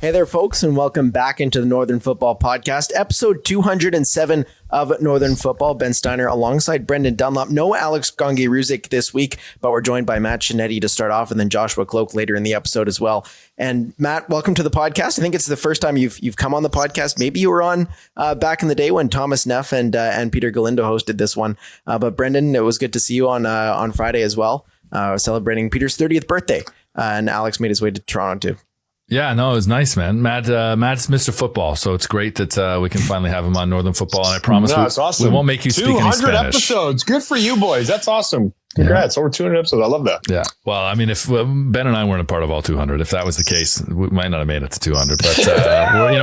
Hey there, folks, and welcome back into the Northern Football Podcast, episode 207 of Northern Football. Ben Steiner alongside Brendan Dunlop. No Alex Gangué-Ruzic this week, but we're joined by Matt Scianitti to start off, and then Joshua Kloke later in the episode as well. And Matt, welcome to the podcast. I think it's the first time you've come on the podcast. Maybe you were on back in the day when Thomas Neff and Peter Galindo hosted this one. But Brendan, it was good to see you on Friday as well, celebrating Peter's 30th birthday. And Alex made his way to Toronto too. Yeah, no, it was nice, man. Matt's Mr. Football, so it's great that we can finally have him on Northern Football. And I promise awesome. we won't make you speak any Spanish. 200 episodes. Good for you boys. That's awesome. Congrats. Over 200 episodes. I love that. Yeah. Well, I mean, if Ben and I weren't a part of all 200, if that was the case, we might not have made it to 200. But,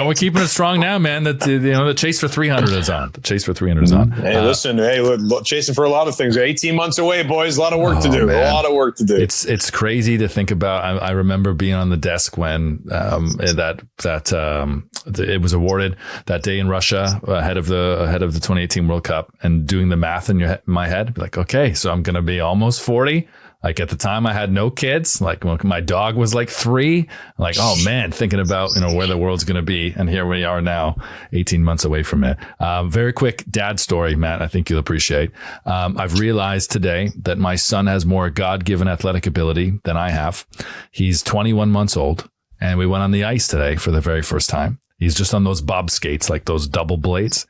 we're keeping it strong now, man. That the chase for 300 is on. The chase for 300 is on. Hey, listen. Look, chasing for a lot of things. 18 months away, boys. A lot of work to do. Man. A lot of work to do. It's crazy to think about. I remember being on the desk when it was awarded that day in Russia ahead of the 2018 World Cup, and doing the math in my head, like, okay, so I'm going to be almost 40. Like at the time I had no kids, like my dog was like 3, like, oh man, thinking about, where the world's going to be. And here we are now 18 months away from it. Very quick dad story, Matt, I think you'll appreciate. I've realized today that my son has more God-given athletic ability than I have. He's 21 months old, and we went on the ice today for the very first time. He's just on those bob skates, like those double blades.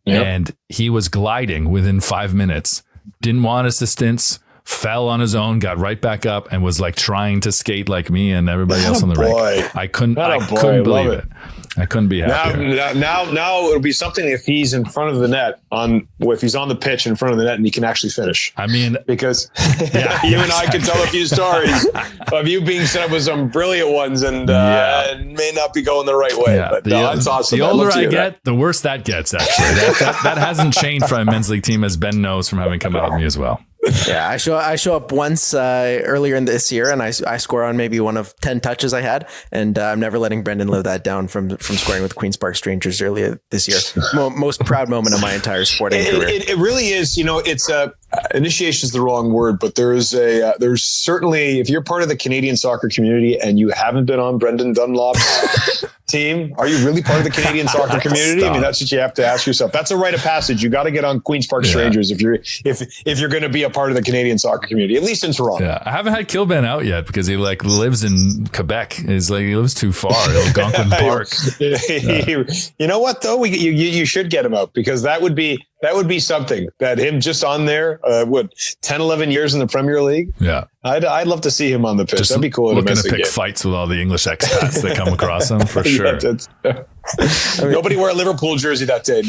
Yep. And he was gliding within 5 minutes, didn't want assistance, fell on his own, got right back up, and was like trying to skate like me and everybody else on the rink. I couldn't believe it. I couldn't be happier. Now it'll be something if he's in front of the net if he's on the pitch in front of the net and he can actually finish. I mean, because you and I can tell a few stories of you being set up with some brilliant ones and may not be going the right way. Yeah. But that's awesome. The older I get, the worse that gets, actually. That hasn't changed from a men's league team, as Ben knows from having come out with me as well. Yeah, I show up once earlier in this year, and I score on maybe one of 10 touches I had, and I'm never letting Brendan live that down from scoring with Queen's Park Strangers earlier this year. Most proud moment of my entire sporting career. It really is. It's initiation is the wrong word, but there's certainly, if you're part of the Canadian soccer community and you haven't been on Brendan Dunlop's team, are you really part of the Canadian soccer community? I mean, that's what you have to ask yourself. That's a rite of passage. You got to get on Queen's Park Strangers if you're going to be a part of the Canadian soccer community, at least in Toronto. Yeah, I haven't had Kilben out yet because he lives in Quebec. He lives too far. Algonquin Park. You know what though? You should get him out, because that would be something, that him just on there, 10, 11 years in the Premier League. Yeah. I'd love to see him on the pitch. That'd be cool. Looking to pick fights with all the English expats that come across him, for sure. Nobody wear a Liverpool jersey that day.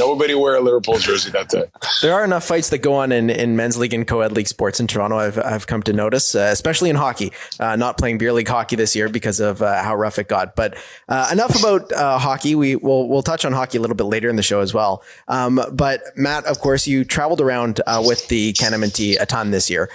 There are enough fights that go on in men's league and co-ed league sports in Toronto. I've come to notice, especially in hockey. Not playing beer league hockey this year because of how rough it got. But enough about hockey. We'll touch on hockey a little bit later in the show as well. But Matt, of course, you traveled around with the CanMNT a ton this year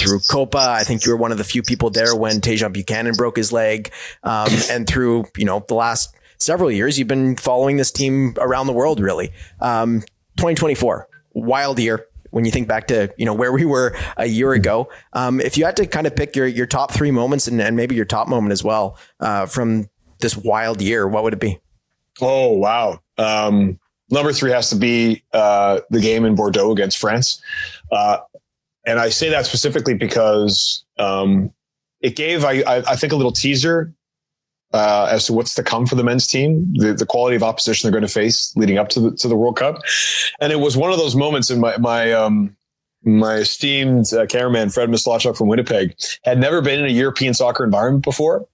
through Copa. I think you were one of the few people there when Tejan Buchanan broke his leg, and through the last several years, you've been following this team around the world, really. 2024, wild year when you think back to, where we were a year ago. If you had to kind of pick your top 3 moments and maybe your top moment as well from this wild year, what would it be? Oh, wow. Number 3 has to be the game in Bordeaux against France. And I say that specifically because it gave, I think, a little teaser as to what's to come for the men's team, the quality of opposition they're going to face leading up to the World Cup. And it was one of those moments in my esteemed cameraman, Fred Mislachuk from Winnipeg, had never been in a European soccer environment before.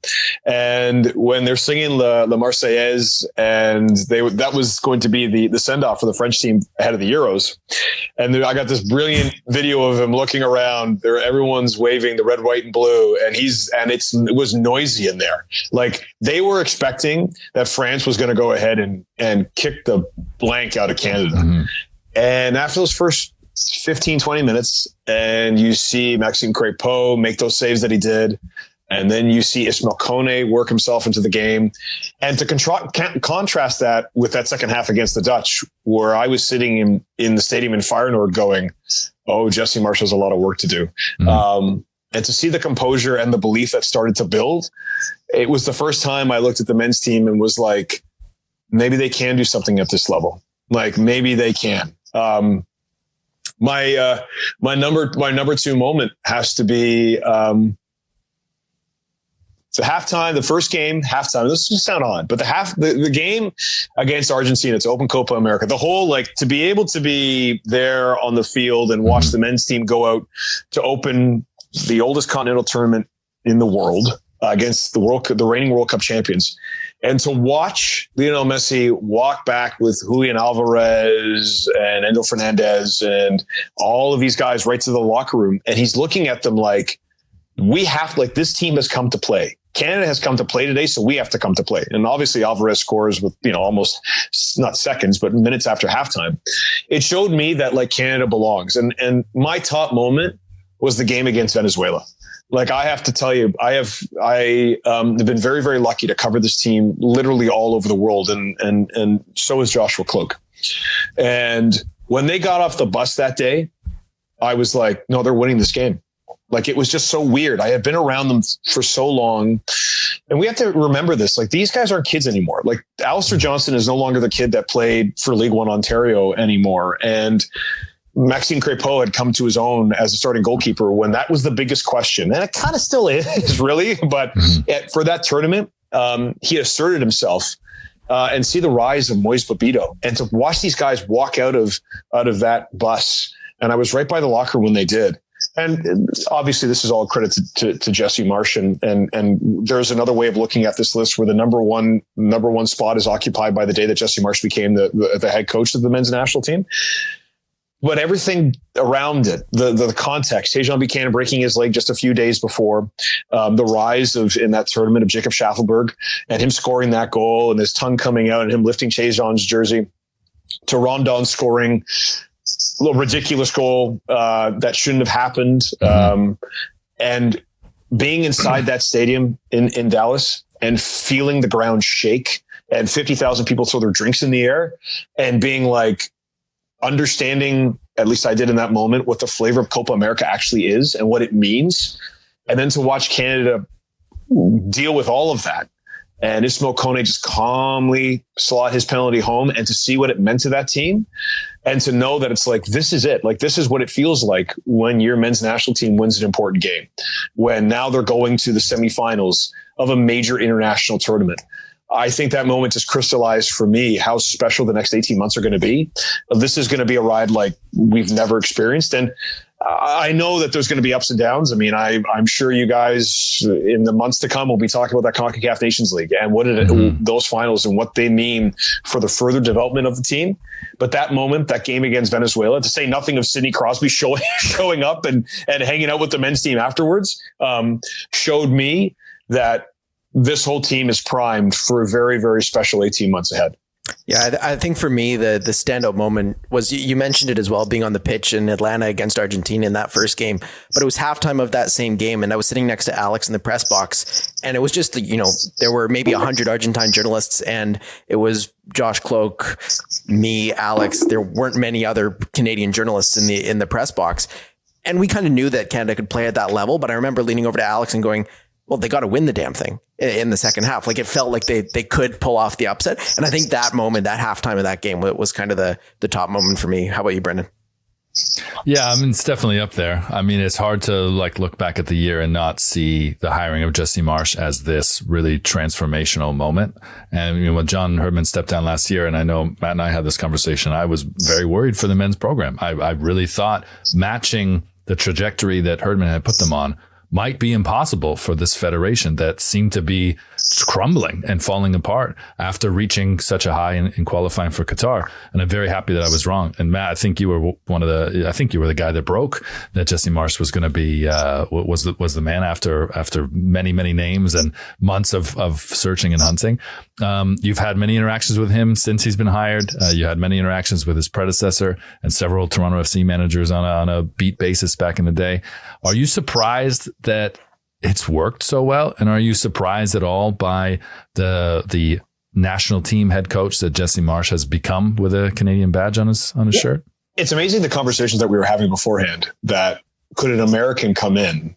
And when they're singing La Marseillaise, and that was going to be the send-off for the French team ahead of the Euros. And I got this brilliant video of him looking around. Everyone's waving the red, white, and blue. And it was noisy in there. Like, they were expecting that France was going to go ahead and kick the blank out of Canada. Mm-hmm. And after those first 15, 20 minutes, and you see Maxime Crépeau make those saves that he did. And then you see Ismail Kone work himself into the game. And to contrast that with that second half against the Dutch, where I was sitting in the stadium in Feyenoord going, oh, Jesse Marsch has a lot of work to do. Mm-hmm. And to see the composure and the belief that started to build, it was the first time I looked at the men's team and was like, maybe they can do something at this level. Like maybe they can. My number two moment has to be, so halftime, the first game, halftime, this will sound odd, but the game against Argentina, it's Open Copa America, the whole, like, to be able to be there on the field and watch the men's team go out to open the oldest continental tournament in the world against the reigning World Cup champions. And to watch Lionel Messi walk back with Julian Alvarez and Endo Fernandez and all of these guys right to the locker room. And he's looking at them like, this team has come to play. Canada has come to play today, so we have to come to play. And obviously Alvarez scores with, almost not seconds, but minutes after halftime. It showed me that, like, Canada belongs. And my top moment was the game against Venezuela. Like, I have to tell you, I have been very, very lucky to cover this team literally all over the world. And so is Joshua Kloke. And when they got off the bus that day, I was like, no, they're winning this game. Like, it was just so weird. I had been around them for so long. And we have to remember this. Like, these guys aren't kids anymore. Like, Alistair Johnston is no longer the kid that played for League One Ontario anymore. And Maxime Crépeau had come to his own as a starting goalkeeper when that was the biggest question. And it kind of still is, really. But for that tournament, he asserted himself. And see the rise of Moise Bobbito. And to watch these guys walk out of that bus. And I was right by the locker when they did. And obviously, this is all credit to Jesse Marsch, and there's another way of looking at this list where the number one spot is occupied by the day that Jesse Marsch became the head coach of the men's national team. But everything around it, the context, Tejan Buchanan breaking his leg just a few days before, the rise in that tournament of Jacob Schaffelberg and him scoring that goal and his tongue coming out and him lifting Tejan's jersey, to Rondon scoring a little ridiculous goal that shouldn't have happened. And being inside that stadium in Dallas and feeling the ground shake and 50,000 people throw their drinks in the air and being like, understanding, at least I did in that moment, what the flavor of Copa America actually is and what it means. And then to watch Canada deal with all of that. And Ismail Kone just calmly slot his penalty home, and to see what it meant to that team and to know that it's like, this is it. Like, this is what it feels like when your men's national team wins an important game, when now they're going to the semifinals of a major international tournament. I think that moment just crystallized for me how special the next 18 months are going to be. This is going to be a ride like we've never experienced. And I know that there's going to be ups and downs. I mean, I'm sure you guys in the months to come will be talking about that CONCACAF Nations League and what those finals and what they mean for the further development of the team. But that moment, that game against Venezuela, to say nothing of Sidney Crosby showing up and hanging out with the men's team afterwards, showed me that this whole team is primed for a very, very special 18 months ahead. Yeah, I think for me, the standout moment was, you mentioned it as well, being on the pitch in Atlanta against Argentina in that first game. But it was halftime of that same game, and I was sitting next to Alex in the press box, and it was just, there were maybe 100 Argentine journalists, and it was Josh Kloke, me, Alex. There weren't many other Canadian journalists in the press box, and we kind of knew that Canada could play at that level. But I remember leaning over to Alex and going, well, they got to win the damn thing in the second half. Like, it felt like they could pull off the upset. And I think that moment, that halftime of that game, was kind of the top moment for me. How about you, Brendan? Yeah, I mean, it's definitely up there. I mean, it's hard to look back at the year and not see the hiring of Jesse Marsch as this really transformational moment. And when John Herdman stepped down last year, and I know Matt and I had this conversation, I was very worried for the men's program. I really thought matching the trajectory that Herdman had put them on might be impossible for this federation that seemed to be crumbling and falling apart after reaching such a high in qualifying for Qatar. And I'm very happy that I was wrong. And Matt, I think you were the guy that broke that Jesse Marsch was going to be, was the man after many, many names and months of searching and hunting. You've had many interactions with him since he's been hired. You had many interactions with his predecessor and several Toronto FC managers on a beat basis back in the day. Are you surprised that it's worked so well? And are you surprised at all by the national team head coach that Jesse Marsch has become with a Canadian badge on his shirt? It's amazing the conversations that we were having beforehand, that could an American come in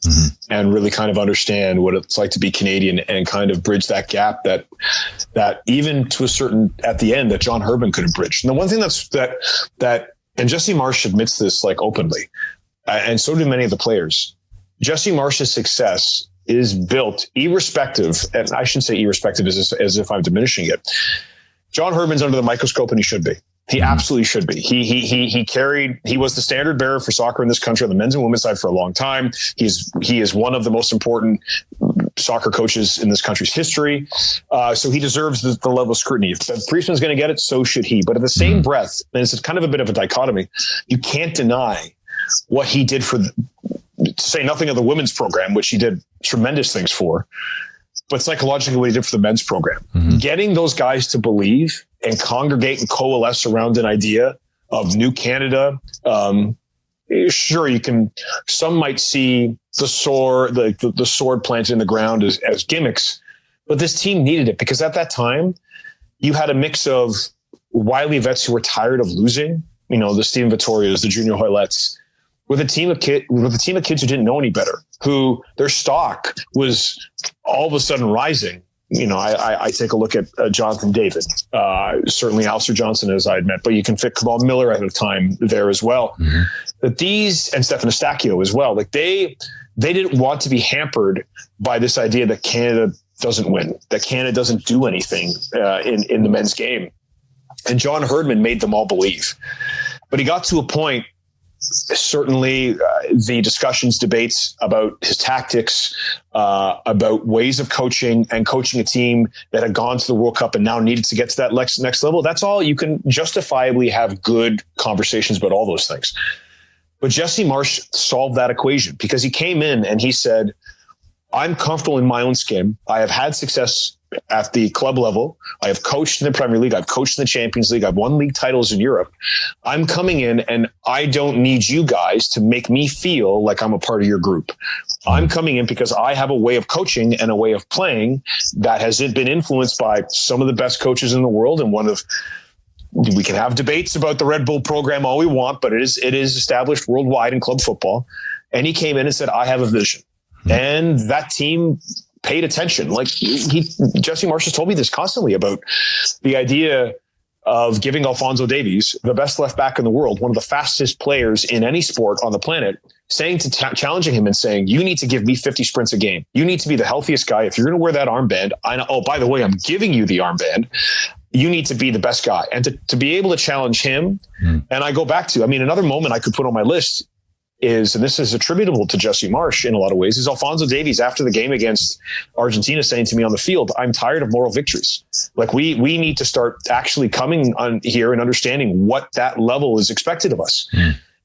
and really kind of understand what it's like to be Canadian and kind of bridge that gap that even to a certain, at the end, that John Herdman could have bridged. And the one thing and Jesse Marsch admits this like openly, and so do many of the players. Jesse Marsch's success is built irrespective, and I shouldn't say irrespective as if I'm diminishing it. John Herdman's under the microscope, and he should be. He absolutely should be. He was the standard bearer for soccer in this country on the men's and women's side for a long time. He is one of the most important soccer coaches in this country's history. So he deserves the level of scrutiny. If Priestman's going to get it, so should he. But at the same breath, and it's kind of a bit of a dichotomy, you can't deny what he did to say nothing of the women's program, which he did tremendous things for, but psychologically what he did for the men's program. Getting those guys to believe and congregate and coalesce around an idea of New Canada. Sure, some might see the sword planted in the ground as gimmicks, but this team needed it because at that time you had a mix of wily vets who were tired of losing, the Steven Vittorios, the Junior Hoylettes, with a team of kids who didn't know any better, who their stock was all of a sudden rising. I take a look at Jonathan David, certainly Alistair Johnson, as I had met, but you can fit Kamal Miller at a time there as well. But and Stefan Eustáquio as well, like they didn't want to be hampered by this idea that Canada doesn't win, that Canada doesn't do anything in the men's game. And John Herdman made them all believe. But he got to a point, certainly the discussions, debates about his tactics, about ways of coaching and coaching a team that had gone to the World Cup and now needed to get to that next level. That's all. You can justifiably have good conversations about all those things. But Jesse Marsch solved that equation because he came in and he said, I'm comfortable in my own skin. I have had success at the club level. I have coached in the Premier League. I've coached in the Champions League. I've won league titles in Europe. I'm coming in and I don't need you guys to make me feel like I'm a part of your group. I'm coming in because I have a way of coaching and a way of playing that has been influenced by some of the best coaches in the world. And we can have debates about the Red Bull program all we want, but it is established worldwide in club football. And he came in and said, I have a vision. And that team paid attention. Like Jesse Marsch has told me this constantly about the idea of giving Alphonso Davies, the best left back in the world, one of the fastest players in any sport on the planet, challenging him and saying, you need to give me 50 sprints a game. You need to be the healthiest guy. If you're going to wear that armband, by the way, I'm giving you the armband. You need to be the best guy. And to be able to challenge him. And I go back to, another moment I could put on my list is, and this is attributable to Jesse Marsch in a lot of ways, is Alphonso Davies after the game against Argentina saying to me on the field, I'm tired of moral victories. Like we need to start actually coming on here and understanding what that level is expected of us.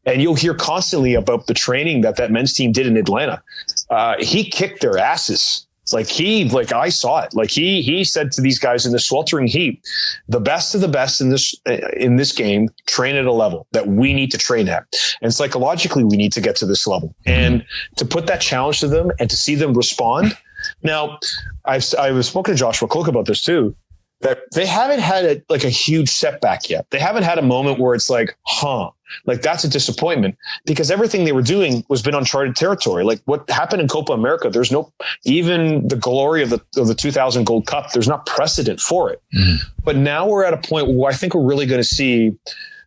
And you'll hear constantly about the training that men's team did in Atlanta. He kicked their asses. I saw it. Like he said to these guys in the sweltering heat, the best of the best in this game train at a level that we need to train at. And psychologically, we need to get to this level and to put that challenge to them and to see them respond. Now, I've spoken to Joshua Kloke about this too, that they haven't had a huge setback yet. They haven't had a moment where it's like, like that's a disappointment because everything they were doing was been uncharted territory. Like what happened in Copa America, there's even the glory of the 2000 Gold Cup, there's not precedent for it. But now we're at a point where I think we're really going to see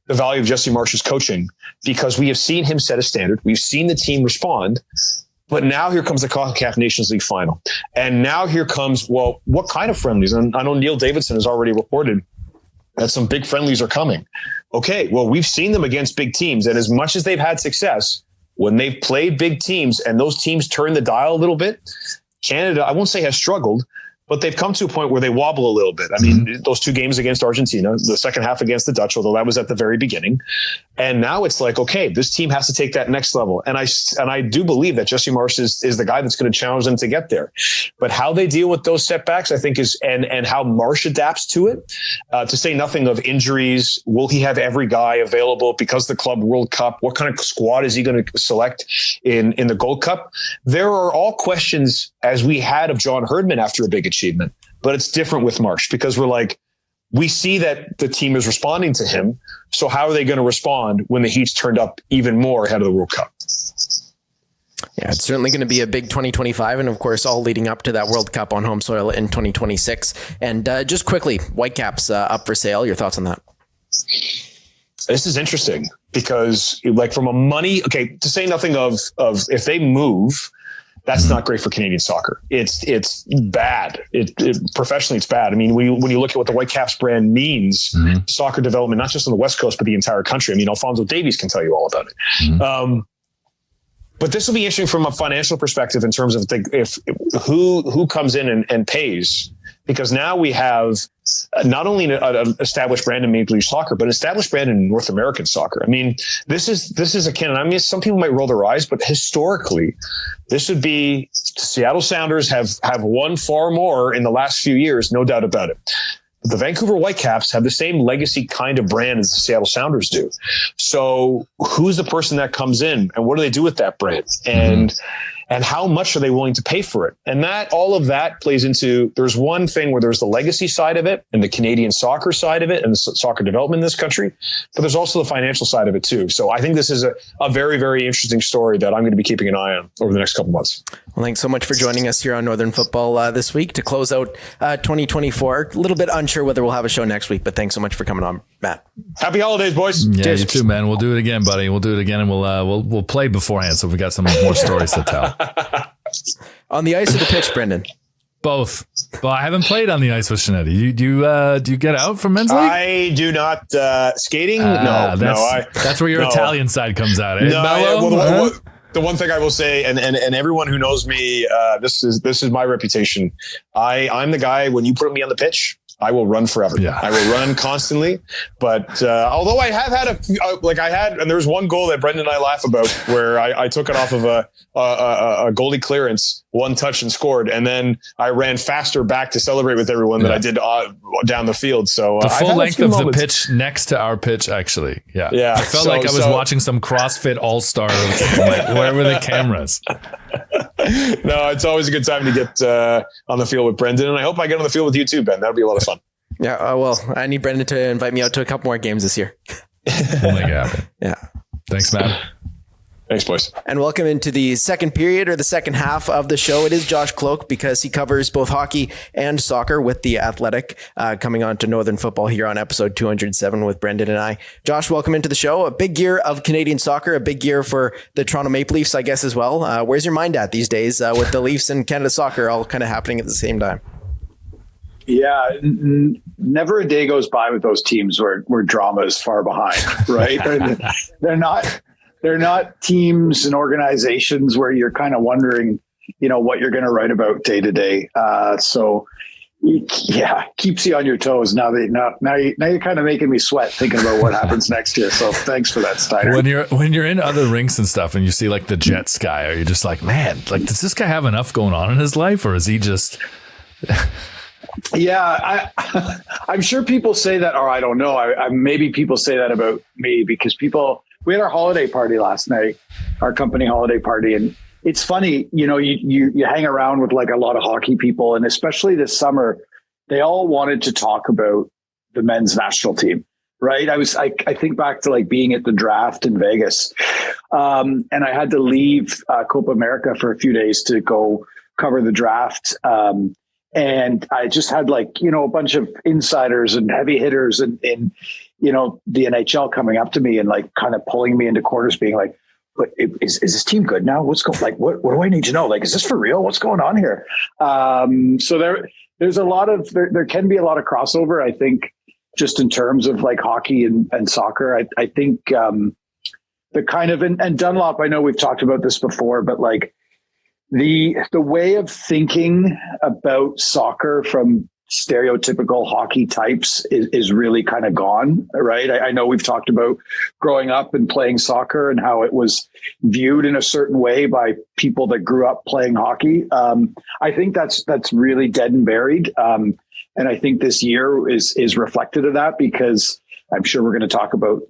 the value of Jesse Marsch's coaching because we have seen him set a standard. We've seen the team respond. But now here comes the CONCACAF Nations League final. And now here comes, what kind of friendlies? And I know Neil Davidson has already reported that some big friendlies are coming. Okay, well, we've seen them against big teams. And as much as they've had success, when they've played big teams and those teams turn the dial a little bit, Canada, I won't say has struggled, but they've come to a point where they wobble a little bit. I mean, those two games against Argentina, the second half against the Dutch, although that was at the very beginning. And now it's like, okay, this team has to take that next level. And I do believe that Jesse Marsch is the guy that's going to challenge them to get there. But how they deal with those setbacks, I think is, and how Marsch adapts to it, to say nothing of injuries. Will he have every guy available because the Club World Cup? What kind of squad is he going to select in the Gold Cup? There are all questions as we had of John Herdman after a big achievement, but it's different with Marsch because we see that the team is responding to him. So how are they going to respond when the heat's turned up even more ahead of the World Cup? Yeah, it's certainly going to be a big 2025, and of course, all leading up to that World Cup on home soil in 2026. And just quickly, Whitecaps up for sale. Your thoughts on that? This is interesting because, like, from a money, okay, to say nothing of if they move, that's not great for Canadian soccer. It's bad. Professionally, it's bad. I mean, when you look at what the Whitecaps brand means, soccer development, not just on the West Coast, but the entire country. I mean, Alfonso Davies can tell you all about it. But this will be interesting from a financial perspective in terms of who comes in and pays, because now we have not only an established brand in Major League Soccer, but an established brand in North American soccer. I mean, this is a canon. I mean, some people might roll their eyes, but historically, this would be Seattle Sounders have won far more in the last few years, no doubt about it. The Vancouver Whitecaps have the same legacy kind of brand as the Seattle Sounders do. So who's the person that comes in and what do they do with that brand? And how much are they willing to pay for it? And all of that plays into, there's one thing where there's the legacy side of it and the Canadian soccer side of it and the soccer development in this country, but there's also the financial side of it too. So I think this is a very, very interesting story that I'm going to be keeping an eye on over the next couple months. Well, thanks so much for joining us here on Northern Football this week to close out 2024. A little bit unsure whether we'll have a show next week, but thanks so much for coming on, Matt. Happy holidays, boys. Yeah, cheers. You too, man. We'll do it again, buddy. We'll do it again, and we'll play beforehand, so we got some more stories to tell. On the ice or the pitch, Brendan? Both. Well, I haven't played on the ice with Scianitti. Do you get out from men's league? I do not. Skating? No. That's where your Italian side comes out. Eh? No, the one thing I will say, and everyone who knows me, this is my reputation. I'm the guy, when you put me on the pitch, I will run forever. Yeah. I will run constantly. But although I have had and there was one goal that Brendan and I laugh about where I took it off of a goalie clearance, one touch and scored. And then I ran faster back to celebrate with everyone than I did down the field. So the full length of the pitch next to our pitch, actually. Yeah. I felt like I was watching some CrossFit All-Star. Like, where were the cameras? No, it's always a good time to get on the field with Brendan. And I hope I get on the field with you too, Ben. That would be a lot of fun. Yeah, well, I need Brendan to invite me out to a couple more games this year. We'll make it happen. Yeah. Thanks, man. Thanks, boys. And welcome into the second period or the second half of the show. It is Josh Kloke because he covers both hockey and soccer with The Athletic, coming on to Northern Football here on episode 207 with Brendan and I. Josh, welcome into the show. A big year of Canadian soccer, a big year for the Toronto Maple Leafs, I guess, as well. Where's your mind at these days with the Leafs and Canada soccer all kind of happening at the same time? Yeah, never a day goes by with those teams where drama is far behind, right? They're not teams and organizations where you're kind of wondering, what you're going to write about day to day. So keeps you on your toes. Now you're kind of making me sweat thinking about what happens next year. So thanks for that, Steiner. When you're in other rinks and stuff and you see like the Jets guy, are you just like, man, like, does this guy have enough going on in his life, or is he just... Yeah, I'm sure people say that, or I don't know. Maybe people say that about me because we had our holiday party last night, our company holiday party. And it's funny, you hang around with like a lot of hockey people, and especially this summer, they all wanted to talk about the men's national team. Right. I think back to like being at the draft in Vegas, and I had to leave Copa America for a few days to go cover the draft. And I just had a bunch of insiders and heavy hitters and the NHL coming up to me and like kind of pulling me into corners being like, is this team good now? What's going, like, what do I need to know? Like, is this for real? What's going on here? So there's a lot of, there can be a lot of crossover, I think, just in terms of like hockey and soccer. I think the kind of, and Dunlop, I know we've talked about this before, but like, the way of thinking about soccer from stereotypical hockey types is really kind of gone, right? I know we've talked about growing up and playing soccer and how it was viewed in a certain way by people that grew up playing hockey. I think that's really dead and buried. And I think this year is reflective of that, because I'm sure we're going to talk about,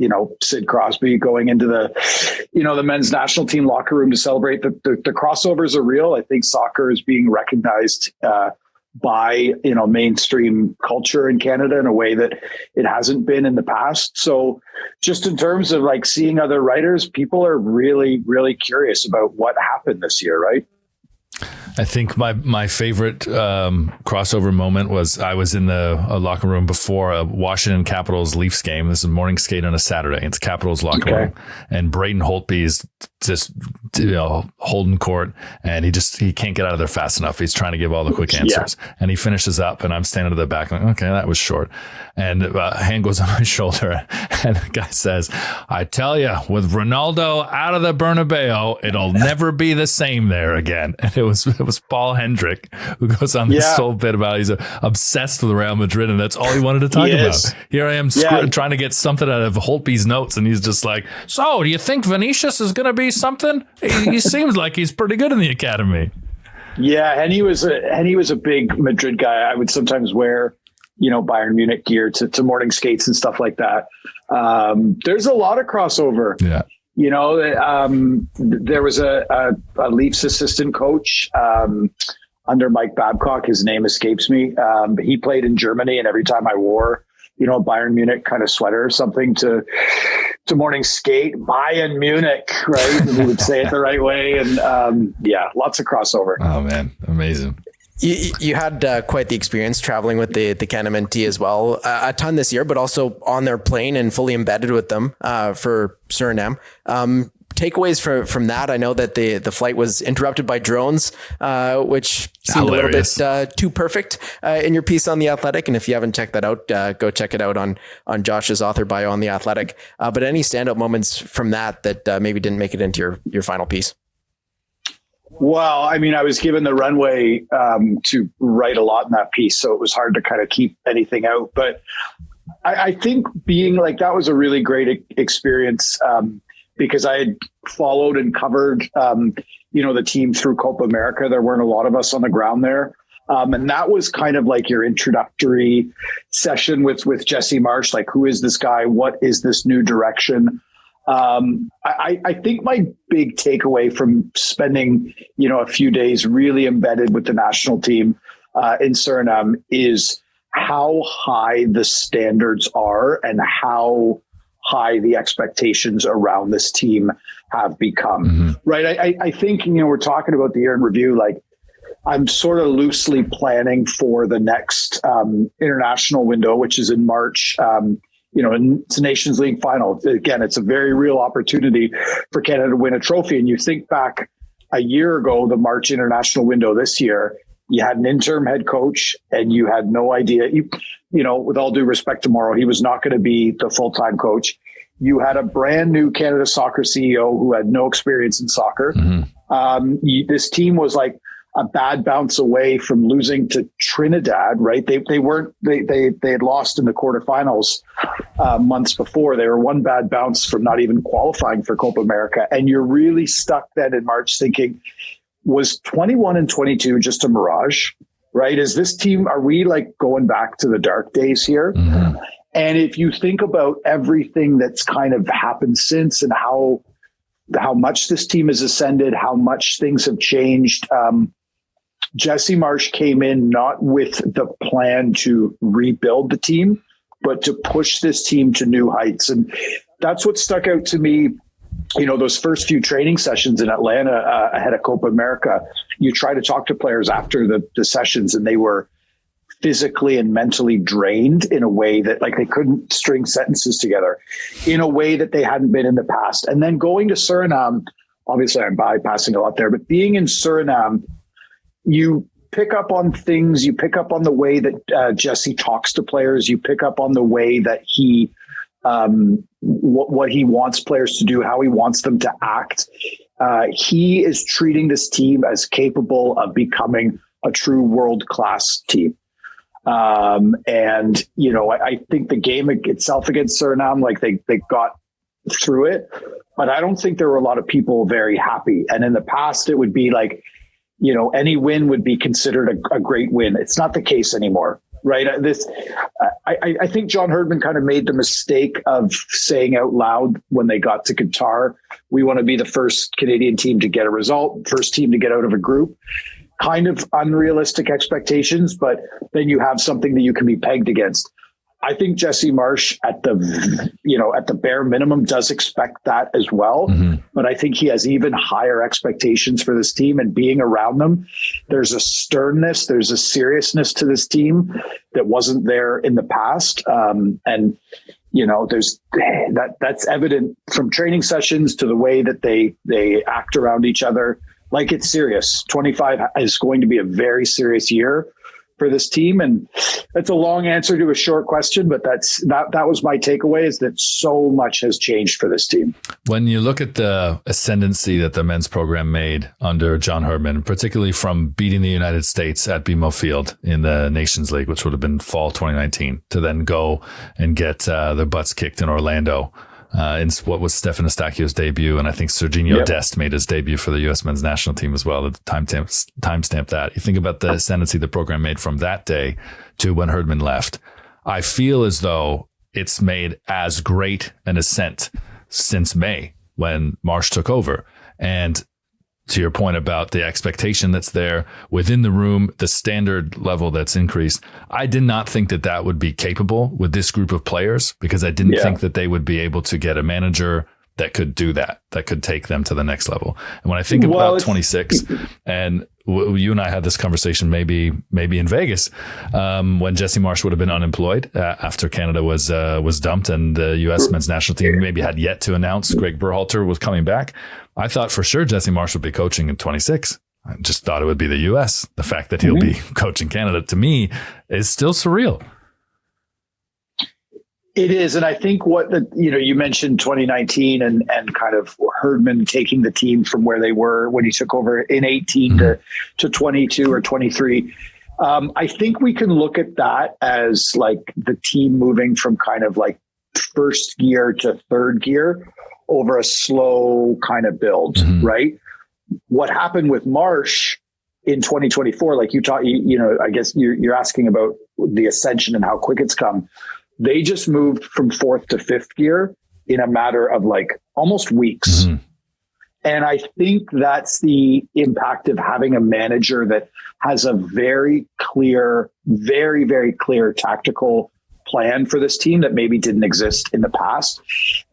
Sid Crosby going into the men's national team locker room to celebrate. The crossovers are real. I think soccer is being recognized by, mainstream culture in Canada in a way that it hasn't been in the past. So just in terms of like seeing other writers, people are really, really curious about what happened this year, right? I think my favorite crossover moment was I was in the locker room before a Washington Capitals Leafs game. This is morning skate on a Saturday. It's Capitals locker room, and Braden Holtby is just holding court, and he can't get out of there fast enough. He's trying to give all the quick answers, and he finishes up, and I'm standing at the back like, okay, that was short. And hand goes on my shoulder, and the guy says, "I tell you, with Ronaldo out of the Bernabeu, it'll never be the same there again." And it was Paul Hendrick who goes on this whole bit about he's obsessed with Real Madrid, and that's all he wanted to talk about. Here I am trying to get something out of Holtby's notes, and he's just like, "So, do you think Vinicius is going to be something? He seems like he's pretty good in the academy." Yeah, and he was a big Madrid guy. I would sometimes wear, Bayern Munich gear to morning skates and stuff like that. There's a lot of crossover. Yeah. There was a Leafs assistant coach under Mike Babcock. His name escapes me. But he played in Germany, and every time I wore, a Bayern Munich kind of sweater or something to morning skate, Bayern Munich, right? And he would say it the right way. And lots of crossover. Oh man, amazing. You had quite the experience traveling with the CanMNT as well, a ton this year, but also on their plane and fully embedded with them for Suriname. Takeaways from that, I know that the flight was interrupted by drones, which seemed hilarious. A little bit too perfect in your piece on The Athletic. And if you haven't checked that out, go check it out on Josh's author bio on The Athletic. But any standout moments from that maybe didn't make it into your final piece? Well, I mean, I was given the runway to write a lot in that piece, so it was hard to kind of keep anything out. But I think being like, that was a really great experience because I had followed and covered, the team through Copa America. There weren't a lot of us on the ground there. And that was kind of like your introductory session with Jesse Marsch. Like, who is this guy? What is this new direction? I think my big takeaway from spending, a few days really embedded with the national team in Suriname is how high the standards are and how high the expectations around this team have become. Mm-hmm. Right. I think, we're talking about the year in review, like I'm sort of loosely planning for the next international window, which is in March. It's a Nations League final. Again, it's a very real opportunity for Canada to win a trophy. And you think back a year ago, the March international window this year, you had an interim head coach and you had no idea, with all due respect to Morrow, he was not going to be the full-time coach. You had a brand new Canada soccer CEO who had no experience in soccer. Mm-hmm. This team was like a bad bounce away from losing to Trinidad, right? They had lost in the quarterfinals months before. They were one bad bounce from not even qualifying for Copa America. And you're really stuck then in March thinking, was 21 and 22 just a mirage, right? Is this team, are we like going back to the dark days here? Mm-hmm. And if you think about everything that's kind of happened since and how much this team has ascended, how much things have changed, Jesse Marsch came in not with the plan to rebuild the team, but to push this team to new heights. And that's what stuck out to me. Those first few training sessions in Atlanta ahead of Copa America, you try to talk to players after the sessions and they were physically and mentally drained in a way that like they couldn't string sentences together in a way that they hadn't been in the past. And then going to Suriname, obviously I'm bypassing a lot there, but being in Suriname, you pick up on things, you pick up on the way that Jesse talks to players, you pick up on the way that he, what he wants players to do, how he wants them to act. He is treating this team as capable of becoming a true world-class team. I think the game itself against Suriname, like they got through it, but I don't think there were a lot of people very happy. And in the past, it would be like, any win would be considered a great win. It's not the case anymore, right? I think John Herdman kind of made the mistake of saying out loud when they got to Qatar, we want to be the first Canadian team to get a result, first team to get out of a group. kind of unrealistic expectations, but then you have something that you can be pegged against. I think Jesse Marsch at the bare minimum does expect that as well. But I think he has even higher expectations for this team, and being around them, there's a sternness, there's a seriousness to this team that wasn't there in the past. And there's that's evident from training sessions to the way that they act around each other. Like, it's serious. 25 is going to be a very serious year for this team. And that's a long answer to a short question, but that was my takeaway, is that so much has changed for this team. When you look at the ascendancy that the men's program made under John Herdman, particularly from beating the United States at BMO Field in the Nations League, which would have been fall 2019, to then go and get their butts kicked in Orlando, in what was Stefan Eustachio's debut, and I think Serginho Dest made his debut for the U.S. men's national team as well. Timestamp that. You think about the ascendancy the program made from that day to when Herdman left. I feel as though it's made as great an ascent since May when Marsch took over. And to your point about the expectation that's there within the room, the standard level that's increased, I did not think that would be capable with this group of players, because I didn't think that they would be able to get a manager that could do that could take them to the next level. And when I think about 26, and you and I had this conversation maybe in Vegas, when Jesse Marsch would have been unemployed after Canada was dumped, and the U.S. men's national team maybe had yet to announce Greg Berhalter was coming back. I thought for sure Jesse Marsch would be coaching in 26. I just thought it would be the U.S. The fact that he'll be coaching Canada, to me, is still surreal. It is. And I think you mentioned 2019 and kind of Herdman taking the team from where they were when he took over in 18 to 22 or 23. I think we can look at that as like the team moving from kind of like first gear to third gear over a slow kind of build, right? What happened with Marsch in 2024, like you taught, I guess you're asking about the ascension and how quick it's come. They just moved from fourth to fifth gear in a matter of like almost weeks. And I think that's the impact of having a manager that has a very clear, very, very clear tactical plan for this team that maybe didn't exist in the past,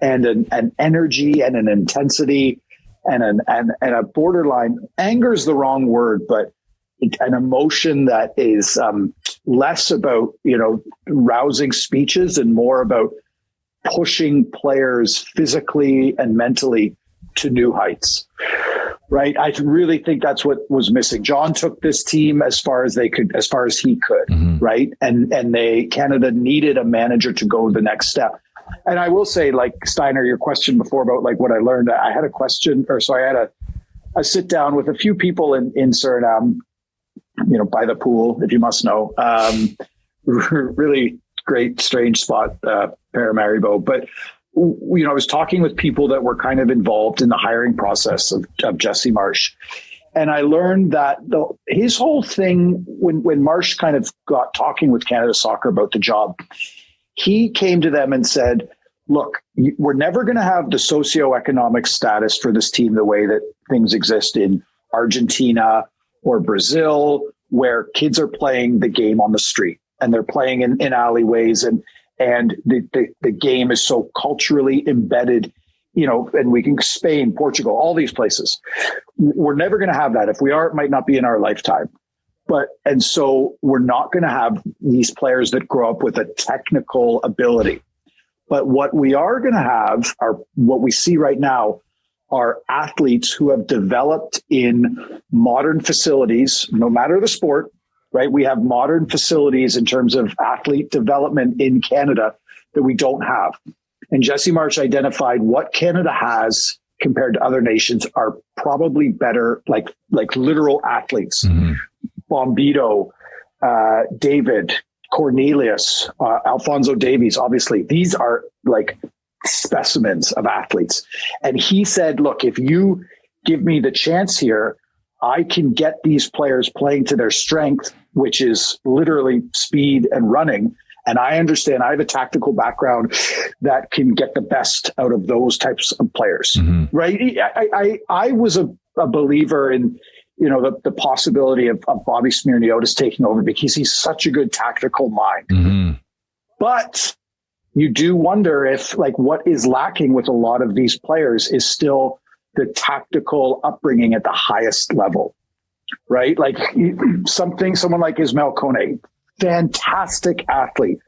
and an energy and an intensity and a borderline, anger is the wrong word, but an emotion that is less about, rousing speeches and more about pushing players physically and mentally to new heights. Right. I really think that's what was missing. John took this team as far as he could. Right. And Canada needed a manager to go the next step. And I will say, like, Steiner, your question before about like what I learned, I had a sit down with a few people in Suriname, by the pool, if you must know, really great, strange spot, Paramaribo. But I was talking with people that were kind of involved in the hiring process of Jesse Marsch. And I learned that his whole thing, when Marsch kind of got talking with Canada Soccer about the job, he came to them and said, look, we're never going to have the socioeconomic status for this team the way that things exist in Argentina or Brazil, where kids are playing the game on the street and they're playing in alleyways, and the game is so culturally embedded, and we can Spain, Portugal, all these places. We're never going to have that. If we are, it might not be in our lifetime. And so we're not going to have these players that grow up with a technical ability. But what we are going to have are what we see right now are athletes who have developed in modern facilities, no matter the sport, right? We have modern facilities in terms of athlete development in Canada that we don't have. And Jesse Marsch identified what Canada has compared to other nations are probably better, like literal athletes. Bombito, David, Cornelius, Alphonso Davies, obviously, these are like specimens of athletes. And he said, look, if you give me the chance here, I can get these players playing to their strength, which is literally speed and running. And I understand I have a tactical background that can get the best out of those types of players, right? I was a believer in the possibility of Bobby Smirniotis taking over because he's such a good tactical mind. Mm-hmm. But you do wonder if what is lacking with a lot of these players is still the tactical upbringing at the highest level, right? Like someone like Ismail Kone, fantastic athlete,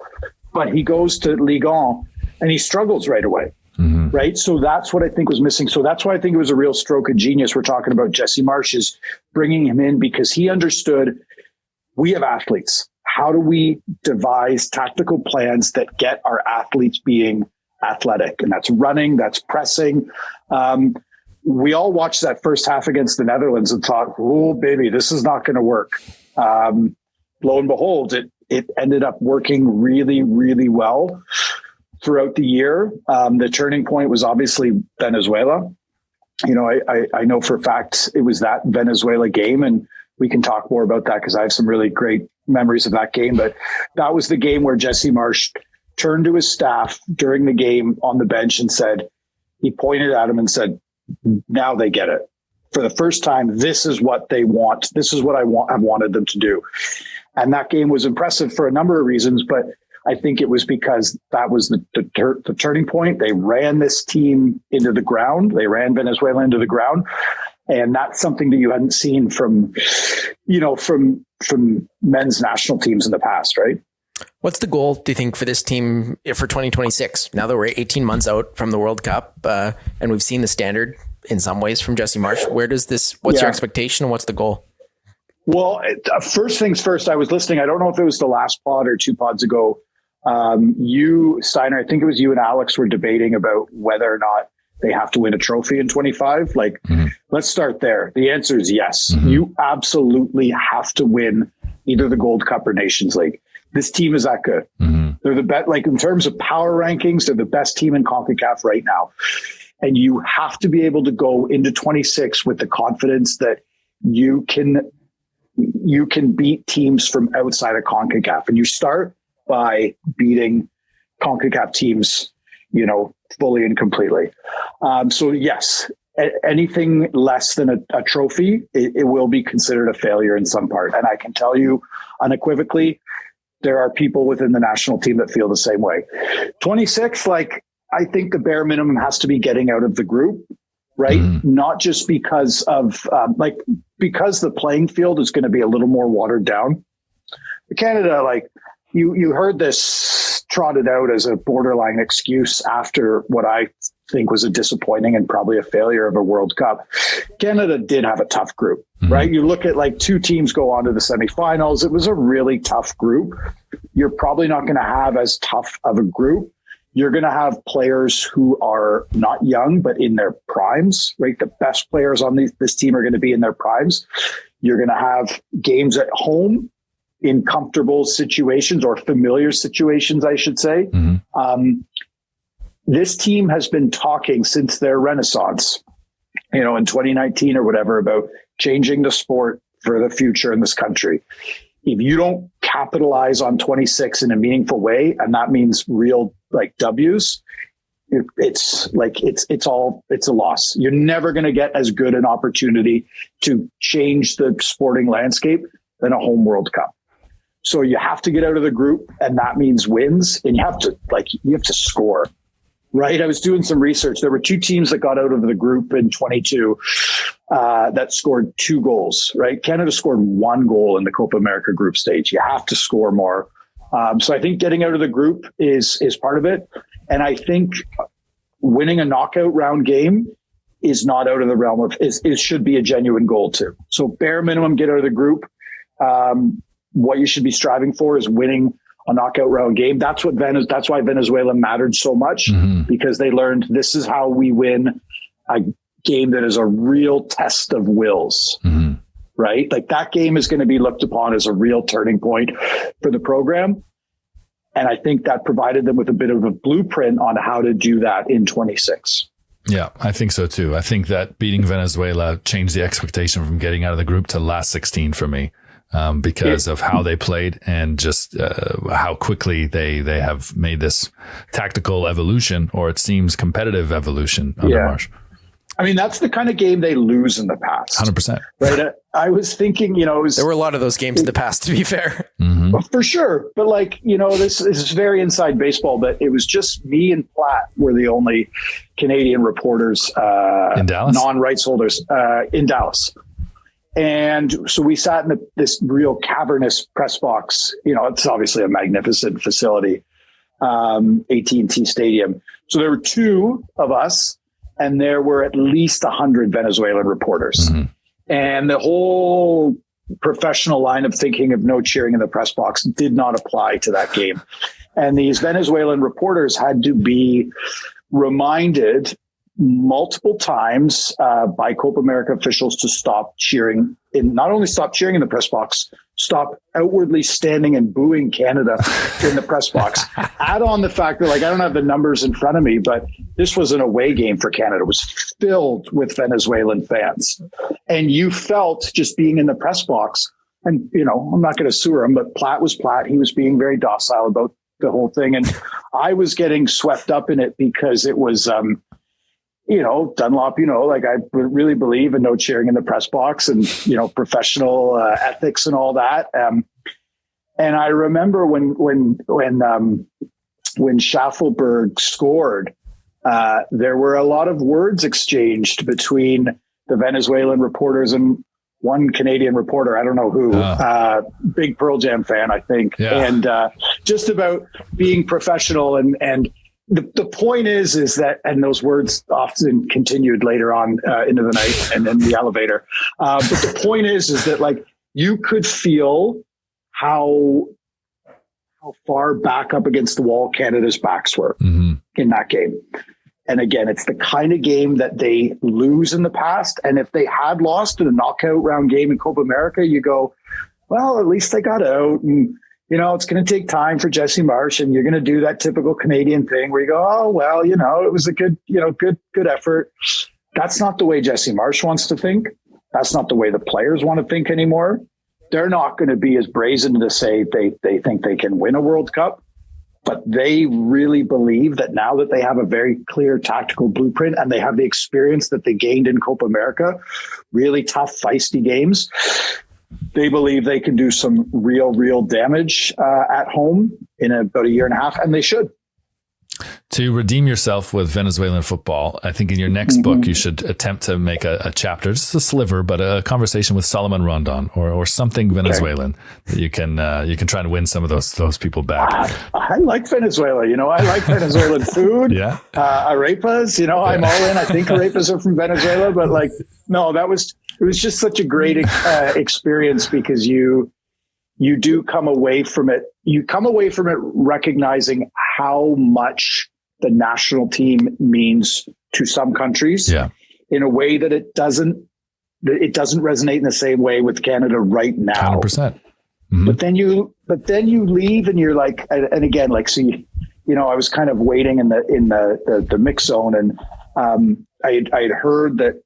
but he goes to Ligue 1 and he struggles right away. Mm-hmm. Right. So that's what I think was missing. So that's why I think it was a real stroke of genius. We're talking about Jesse Marsch is bringing him in because he understood we have athletes. How do we devise tactical plans that get our athletes being athletic? And that's running, that's pressing. We all watched that first half against the Netherlands and thought, oh, baby, this is not going to work. Lo and behold, it ended up working really, really well throughout the year. The turning point was obviously Venezuela. I know for a fact it was that Venezuela game, and we can talk more about that because I have some really great memories of that game. But that was the game where Jesse Marsch turned to his staff during the game on the bench and he pointed at him and said, now they get it. For the first time, this is what they want. This is what I've wanted them to do. And that game was impressive for a number of reasons, but I think it was because that was the turning point. They ran this team into the ground. They ran Venezuela into the ground. And that's something that you hadn't seen from men's national teams in the past, right? What's the goal, do you think, for this team for 2026? Now that we're 18 months out from the World Cup and we've seen the standard in some ways from Jesse Marsch, what's your expectation and what's the goal? Well, first things first, I was listening. I don't know if it was the last pod or two pods ago. You, Steiner, I think it was you and Alex were debating about whether or not they have to win a trophy in 25. Let's start there. The answer is yes. Mm-hmm. You absolutely have to win either the Gold Cup or Nations League. This team is that good. Mm-hmm. They're the best, in terms of power rankings, they're the best team in CONCACAF right now. And you have to be able to go into 26 with the confidence that you can beat teams from outside of CONCACAF. And you start by beating CONCACAF teams, fully and completely. So yes, anything less than a trophy, it will be considered a failure in some part. And I can tell you unequivocally, there are people within the national team that feel the same way. 26, I think the bare minimum has to be getting out of the group, right? Mm-hmm. Not just because of because the playing field is going to be a little more watered down. Canada, you heard this trotted out as a borderline excuse after what I think was a disappointing and probably a failure of a World Cup. Canada did have a tough group, mm-hmm. right? You look at two teams go on to the semifinals. It was a really tough group. You're probably not going to have as tough of a group. You're going to have players who are not young, but in their primes, right? The best players on this team are going to be in their primes. You're going to have games at home in comfortable situations or familiar situations, I should say. Mm-hmm. This team has been talking since their renaissance, in 2019 or whatever, about changing the sport for the future in this country. If you don't capitalize on 26 in a meaningful way, and that means real W's, it's a loss. You're never going to get as good an opportunity to change the sporting landscape than a home World Cup. So you have to get out of the group, and that means wins, and you have to score. Right. I was doing some research. There were two teams that got out of the group in 22 that scored 2 goals. Right. Canada scored 1 goal in the Copa America group stage. You have to score more. So I think getting out of the group is part of it. And I think winning a knockout round game is not out of the realm of it should be a genuine goal too. So bare minimum, get out of the group. What you should be striving for is winning a knockout round game. That's why Venezuela mattered so much, mm-hmm. because they learned this is how we win a game that is a real test of wills, mm-hmm. right? That game is going to be looked upon as a real turning point for the program. And I think that provided them with a bit of a blueprint on how to do that in 26. Yeah, I think so too. I think that beating Venezuela changed the expectation from getting out of the group to last 16 for me. Because of how they played and just how quickly they have made this tactical evolution, or it seems competitive evolution under Marsch. I mean, that's the kind of game they lose in the past. 100%. Right. I was thinking, there were a lot of those games in the past, to be fair. Mm-hmm. For sure. But this is very inside baseball, but it was just me and Platt were the only Canadian reporters, in Dallas? non-rights holders in Dallas. And so we sat in this real cavernous press box. It's obviously a magnificent facility, AT&T Stadium. So there were two of us, and there were at least 100 Venezuelan reporters. Mm-hmm. And the whole professional line of thinking of no cheering in the press box did not apply to that game. And these Venezuelan reporters had to be reminded multiple times by Copa America officials to stop cheering, not only stop cheering in the press box, stop outwardly standing and booing Canada in the press box. Add on the fact that, I don't have the numbers in front of me, but this was an away game for Canada. It was filled with Venezuelan fans. And you felt just being in the press box, and, I'm not going to sue him, but Platt was Platt. He was being very docile about the whole thing. And I was getting swept up in it because it was, Dunlop, I really believe in no cheering in the press box and, professional ethics and all that. And I remember when Schaffelberg scored, there were a lot of words exchanged between the Venezuelan reporters and one Canadian reporter. I don't know who, big Pearl Jam fan, I think. Yeah. And just about being professional and the point is that, and those words often continued later on into the night and in the elevator. But the point is that you could feel how far back up against the wall Canada's backs were in that game. And again, it's the kind of game that they lose in the past. And if they had lost in a knockout round game in Copa America, you go, well, at least they got out, and it's going to take time for Jesse Marsch, and you're going to do that typical Canadian thing where you go, oh, well, it was a good effort. That's not the way Jesse Marsch wants to think. That's not the way the players want to think anymore. They're not going to be as brazen to say they think they can win a World Cup, but they really believe that now that they have a very clear tactical blueprint and they have the experience that they gained in Copa America, really tough, feisty games, they believe they can do some real damage at home in about a year and a half, and they should. To redeem yourself with Venezuelan football, I think in your next book, you should attempt to make a chapter, just a sliver, but a conversation with Solomon Rondon or something Venezuelan that you can try and win some of those people back. I like Venezuela. I like Venezuelan food. Yeah. Arepas, I'm all in. I think arepas are from Venezuela, but no, it was just such a great experience because you do come away from it. You come away from it recognizing how much the national team means to some countries in a way that it doesn't resonate in the same way with Canada right now. 100%. Mm-hmm. But then you leave and you're like, and again, I was kind of waiting in the mix zone, and I had heard that,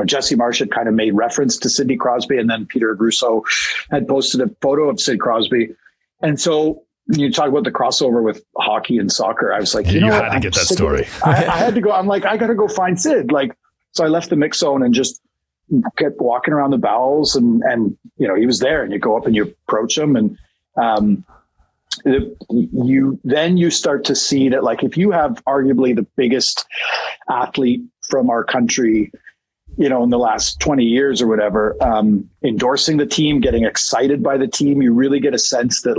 Jesse Marsch had kind of made reference to Sidney Crosby, and then Peter Russo had posted a photo of Sid Crosby. And so you talk about the crossover with hockey and soccer. I was like, you had to get that story. I had to go. I'm like, I got to go find Sid. So I left the mix zone and just kept walking around the bowels, and he was there, and you go up and you approach him, and you start to see that if you have arguably the biggest athlete from our country, in the last 20 years or whatever, endorsing the team, getting excited by the team, you really get a sense that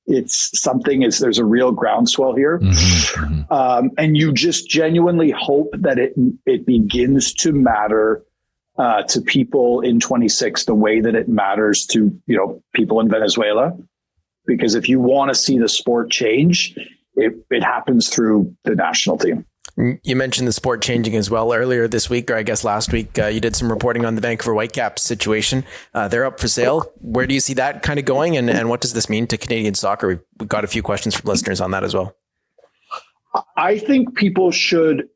there's a real groundswell here. Mm-hmm. And you just genuinely hope that it begins to matter to people in 26 the way that it matters to, people in Venezuela. Because if you want to see the sport change, it happens through the national team. You mentioned the sport changing as well earlier this week, or I guess last week. You did some reporting on the Vancouver Whitecaps situation. They're up for sale. Where do you see that kind of going, and what does this mean to Canadian soccer? We've got a few questions from listeners on that as well. I think people should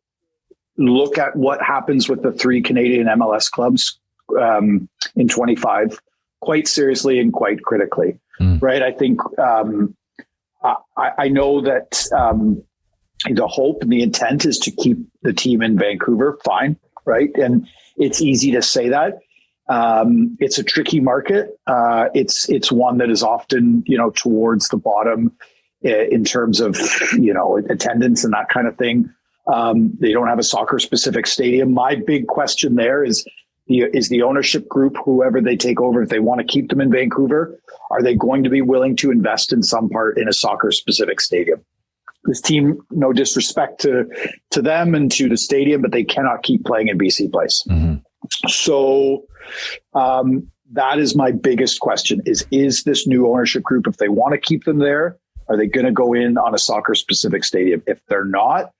look at what happens with the 3 Canadian MLS clubs in 25 quite seriously and quite critically. Right. I think I know that the hope and the intent is to keep the team in Vancouver. Fine. right? And it's easy to say that. It's a tricky market. It's one that is often, towards the bottom in terms of, attendance and that kind of thing. They don't have a soccer specific stadium. My big question there is the ownership group, whoever they take over, if they want to keep them in Vancouver, are they going to be willing to invest in some part in a soccer specific stadium? This team, no disrespect to them and to the stadium, but they cannot keep playing in BC Place. Mm-hmm. So that is my biggest question is this new ownership group, if they want to keep them there, are they going to go in on a soccer specific stadium? If they're not,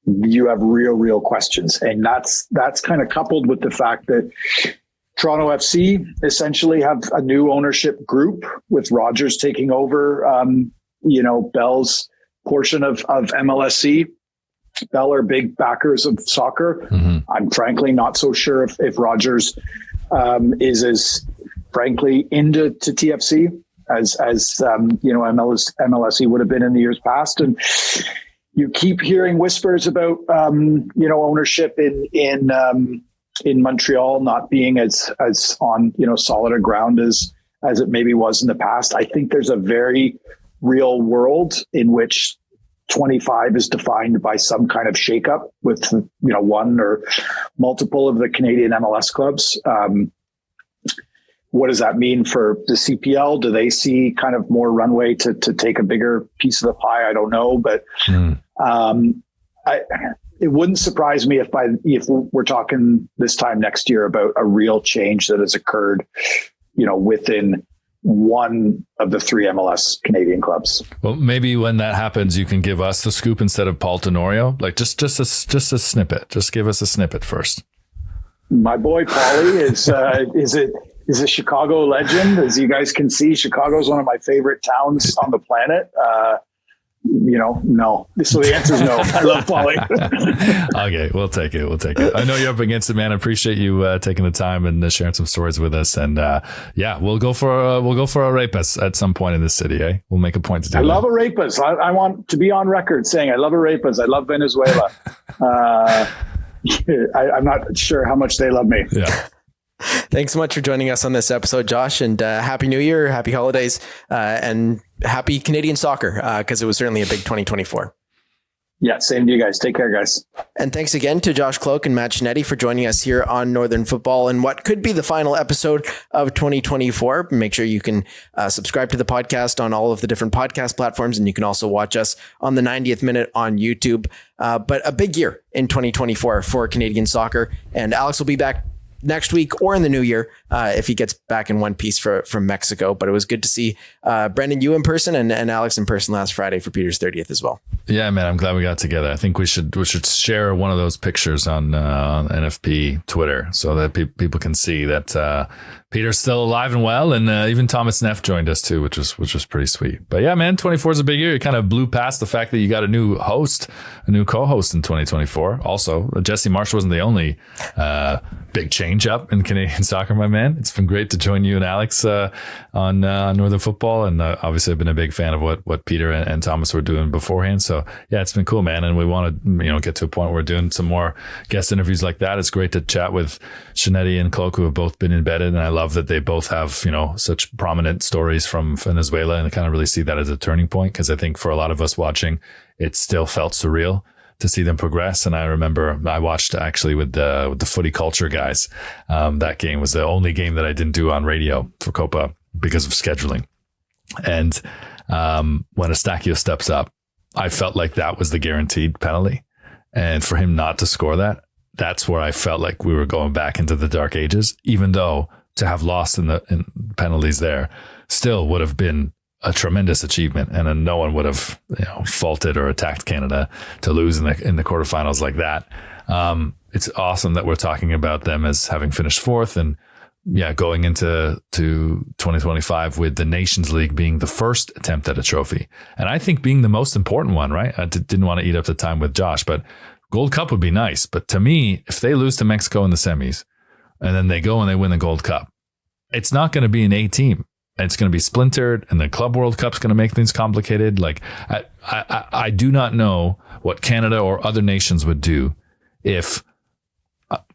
you have real questions. And that's kind of coupled with the fact that Toronto FC essentially have a new ownership group with Rogers taking over, Bell's portion of MLSC. Bell are big backers of soccer. Mm-hmm. I'm frankly not so sure if Rogers is as frankly into TFC as MLSC would have been in the years past. And you keep hearing whispers about ownership in Montreal not being as on solid ground as it maybe was in the past. I think there's a very real world in which 25 is defined by some kind of shakeup with one or multiple of the Canadian MLS clubs. What does that mean for the CPL? Do they see kind of more runway to take a bigger piece of the pie? I don't know, but it wouldn't surprise me if we're talking this time next year about a real change that has occurred, within one of the three MLS Canadian clubs. Well, maybe when that happens, you can give us the scoop instead of Paul Tenorio. Like just a snippet. Just give us a snippet first. My boy Paulie is a Chicago legend. As you guys can see, Chicago is one of my favorite towns on the planet. No. So the answer is no. I love Paulie. Okay, we'll take it. I know you're up against it, man. I appreciate you taking the time and sharing some stories with us. And we'll go for a rapist at some point in this city. Eh? We'll make a point to do. I love a rapist. I want to be on record saying I love a rapist. I love Venezuela. I'm not sure how much they love me. Yeah. Thanks so much for joining us on this episode, Josh, and Happy New Year, Happy Holidays, and Happy Canadian Soccer, because it was certainly a big 2024. Yeah, same to you guys. Take care, guys. And thanks again to Josh Kloke and Matt Scianitti for joining us here on Northern Football and what could be the final episode of 2024. Make sure you can subscribe to the podcast on all of the different podcast platforms, and you can also watch us on the 90th Minute on YouTube. But a big year in 2024 for Canadian soccer, and Alex will be back next week or in the new year if he gets back in one piece from Mexico. But it was good to see Brendan, you in person, and Alex in person last Friday for Peter's 30th as well. Yeah, man, I'm glad we got together. I think we should share one of those pictures on NFP Twitter so that people can see that Peter's still alive and well, and even Thomas Neff joined us too, which was pretty sweet. But yeah, man, 24 is a big year. You kind of blew past the fact that you got a new co-host in 2024. Also, Jesse Marsch wasn't the only big change up in Canadian soccer, my man. It's been great to join you and Alex on Northern Football, and obviously I've been a big fan of what Peter and Thomas were doing beforehand. So yeah, it's been cool, man. And we want to get to a point where we're doing some more guest interviews like that. It's great to chat with Scianitti and Kloke, who have both been embedded, and I love that they both have such prominent stories from Venezuela, and I kind of really see that as a turning point, because I think for a lot of us watching, it still felt surreal to see them progress. And I remember I watched actually with the Footy Culture guys. That game was the only game that I didn't do on radio for Copa because of scheduling. And when Eustáquio steps up, I felt like that was the guaranteed penalty. And for him not to score that's where I felt like we were going back into the dark ages, even though to have lost in penalties there still would have been a tremendous achievement, and then no one would have faulted or attacked Canada to lose in the quarterfinals like that. It's awesome that we're talking about them as having finished fourth, and going into 2025 with the Nations League being the first attempt at a trophy, and I think being the most important one. Right? I didn't want to eat up the time with Josh, but Gold Cup would be nice. But to me, if they lose to Mexico in the semis, and then they go and they win the Gold Cup, it's not going to be an A team. It's going to be splintered, and the Club World Cup's going to make things complicated. Like I do not know what Canada or other nations would do if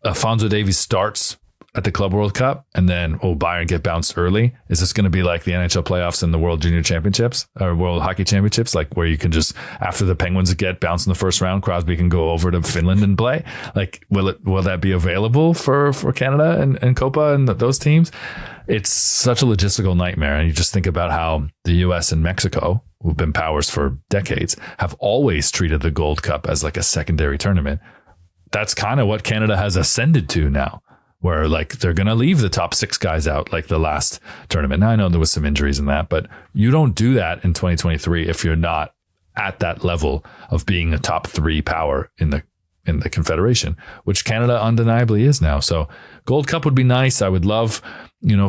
Alphonso Davies starts at the Club World Cup and then, Bayern get bounced early? Is this going to be like the NHL playoffs and the World Junior Championships or World Hockey Championships, like where you can just, after the Penguins get bounced in the first round, Crosby can go over to Finland and play? Like, will that be available for Canada and Copa and those teams? It's such a logistical nightmare. And you just think about how the US and Mexico, who've been powers for decades, have always treated the Gold Cup as like a secondary tournament. That's kind of what Canada has ascended to now, where like they're going to leave the top 6 guys out like the last tournament. Now I know there was some injuries in that, but you don't do that in 2023 if you're not at that level of being a top 3 power in the Confederation, which Canada undeniably is now. So Gold Cup would be nice. I would love,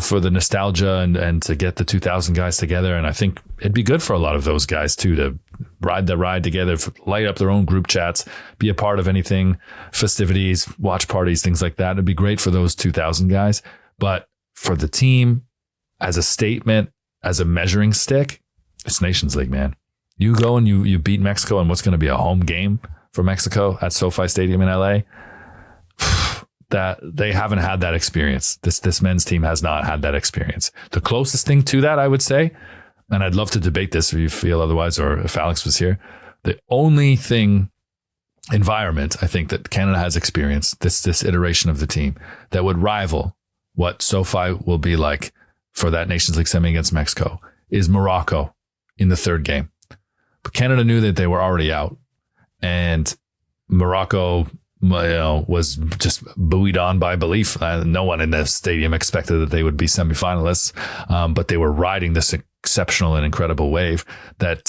for the nostalgia and to get the 2000 guys together. And I think it'd be good for a lot of those guys too, to ride the ride together, light up their own group chats, be a part of anything, festivities, watch parties, things like that. It'd be great for those 2000 guys. But for the team, as a statement, as a measuring stick, it's Nations League, man. You go and you beat Mexico in what's going to be a home game for Mexico at SoFi Stadium in LA. That they haven't had that experience. This men's team has not had that experience. The closest thing to that, I would say, and I'd love to debate this if you feel otherwise, or if Alex was here, the only environment I think that Canada has experienced, this iteration of the team, that would rival what SoFi will be like for that Nations League semi against Mexico, is Morocco in the 3rd game. But Canada knew that they were already out, and Morocco was just buoyed on by belief. No one in the stadium expected that they would be semifinalists, but they were riding this exceptional and incredible wave that,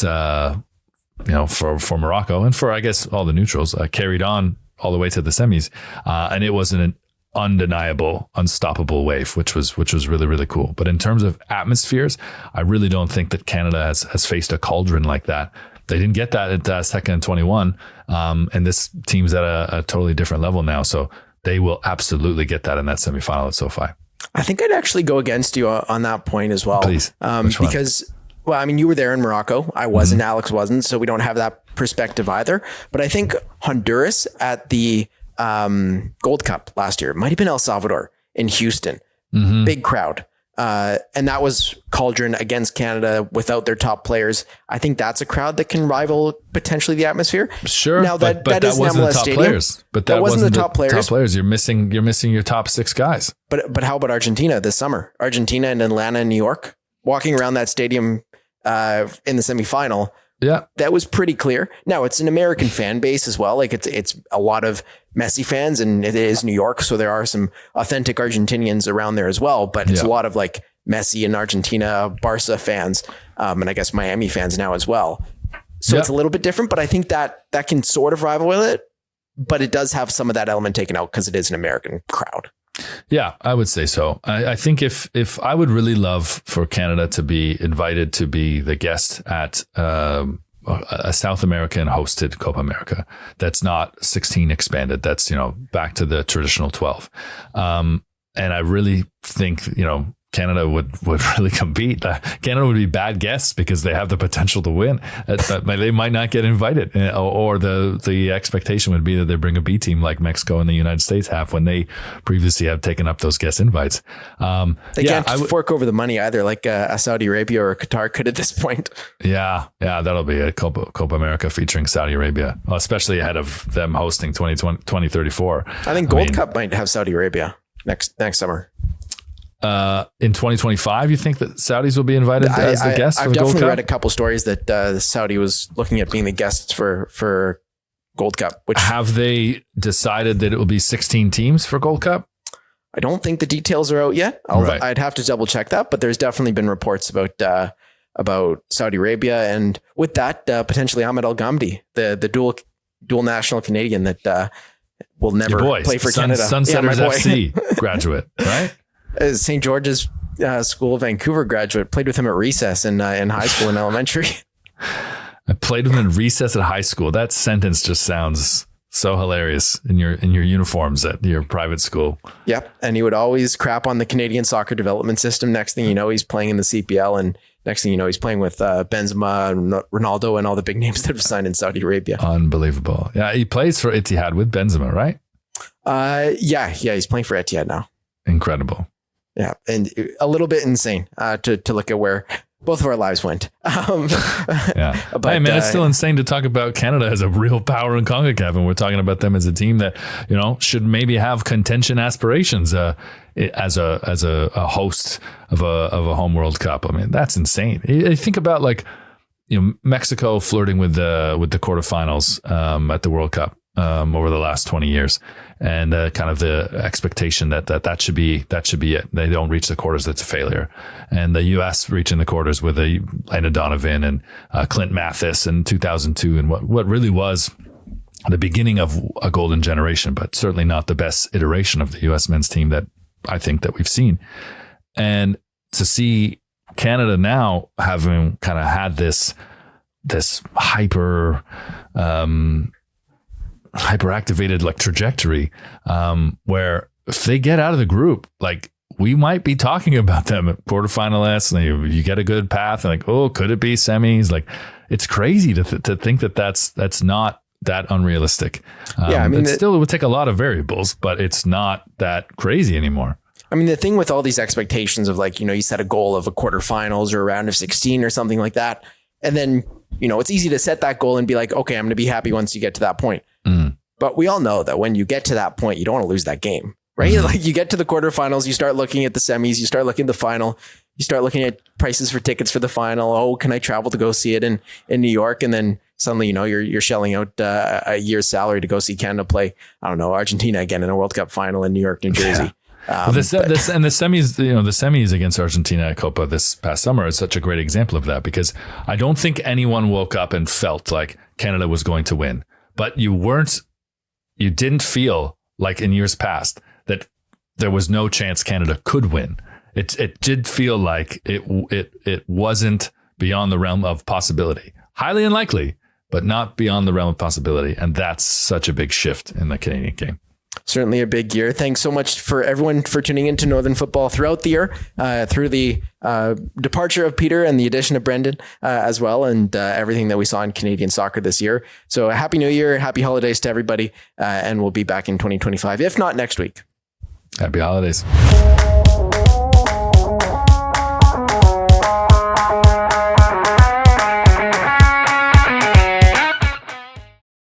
for Morocco and for, I guess, all the neutrals, carried on all the way to the semis. And it was an undeniable, unstoppable wave, which was really, really cool. But in terms of atmospheres, I really don't think that Canada has faced a cauldron like that. They didn't get that at second and 21. And this team's at a totally different level now. So they will absolutely get that in that semifinal at SoFi. I think I'd actually go against you on that point as well. Please. Because, you were there in Morocco. I wasn't, Alex wasn't. So we don't have that perspective either. But I think Honduras at the Gold Cup last year, might have been El Salvador in Houston. Big crowd. And that was cauldron against Canada without their top players. I think that's a crowd that can rival potentially the atmosphere. Sure. Now that is wasn't MLS the top stadium. Players. But that wasn't the top players. You're missing your top 6 guys. But how about Argentina this summer? Argentina and Atlanta and New York walking around that stadium in the semifinal. Yeah, that was pretty clear. Now it's an American fan base as well. Like it's a lot of Messi fans, and it is New York, so there are some authentic Argentinians around there as well. But it's a lot of like Messi and Argentina, Barca fans, and I guess Miami fans now as well. So it's a little bit different, but I think that can sort of rival with it. But it does have some of that element taken out because it is an American crowd. Yeah, I would say so. I think if I would really love for Canada to be invited to be the guest at a South American hosted Copa America that's not 16 expanded, that's, back to the traditional 12. And I really think, Canada would really compete. Canada would be bad guests because they have the potential to win. They might not get invited, or the expectation would be that they bring a B team like Mexico and the United States have when they previously have taken up those guest invites. They can't fork over the money either, like a Saudi Arabia or a Qatar could at this point. Yeah, that'll be a Copa America featuring Saudi Arabia, especially ahead of them hosting 2034. I think Gold Cup might have Saudi Arabia next summer. In 2025, you think that Saudis will be invited as the guests for the Gold Cup? I've definitely read a couple stories that Saudi was looking at being the guests for Gold Cup. Which have they decided that it will be 16 teams for Gold Cup? I don't think the details are out yet. I'd have to double check that, but there's definitely been reports about Saudi Arabia, and with that potentially Ahmed El Ghamdi, the dual national Canadian that will never play for Canada. Sunsetters FC graduate, right? St. George's School of Vancouver graduate, played with him at recess in high school and elementary. I played with him in recess at high school. That sentence just sounds so hilarious in your uniforms at your private school. Yep. And he would always crap on the Canadian soccer development system. Next thing you know, he's playing in the CPL, and next thing you know, he's playing with Benzema, Ronaldo, and all the big names that have signed in Saudi Arabia. Unbelievable. Yeah, he plays for Etihad with Benzema, right? Yeah, he's playing for Etihad now. Incredible. Yeah, and a little bit insane to look at where both of our lives went. Yeah. But, hey, man, it's still insane to talk about Canada as a real power in CONCACAF, and we're talking about them as a team that, should maybe have contention aspirations as a host of a home World Cup. I mean, that's insane. You think about Mexico flirting with the quarterfinals at the World Cup over the last 20 years. And kind of the expectation that should be it. They don't reach the quarters, that's a failure. And the U.S. reaching the quarters with Landon Donovan and Clint Mathis in 2002, and what really was the beginning of a golden generation, but certainly not the best iteration of the U.S. men's team that I think that we've seen. And to see Canada now having kind of had this hyperactivated trajectory, where if they get out of the group, we might be talking about them at quarterfinalists, and you get a good path, and could it be semis? It's crazy to think that's not that unrealistic. Yeah, I mean, it would take a lot of variables, but it's not that crazy anymore. I mean, the thing with all these expectations of you set a goal of a quarterfinals or a round of 16 or something like that, and then it's easy to set that goal and be like, okay, I'm going to be happy once you get to that point. But we all know that when you get to that point, you don't want to lose that game, right? You get to the quarterfinals, you start looking at the semis, you start looking at the final, you start looking at prices for tickets for the final. Oh, can I travel to go see it in New York? And then suddenly, you're shelling out a year's salary to go see Canada play, I don't know, Argentina again in a World Cup final in New York, New Jersey. Yeah. The semis, the semis against Argentina at Copa this past summer is such a great example of that, because I don't think anyone woke up and felt like Canada was going to win, but you didn't feel like in years past that there was no chance Canada could win. It did feel like it wasn't beyond the realm of possibility. Highly unlikely, but not beyond the realm of possibility. And that's such a big shift in the Canadian game. Certainly a big year. Thanks so much for everyone for tuning into Northern Football throughout the year, through the departure of Peter and the addition of Brendan as well, and everything that we saw in Canadian soccer this year. So a happy new year, happy holidays to everybody, and we'll be back in 2025, if not next week. Happy holidays.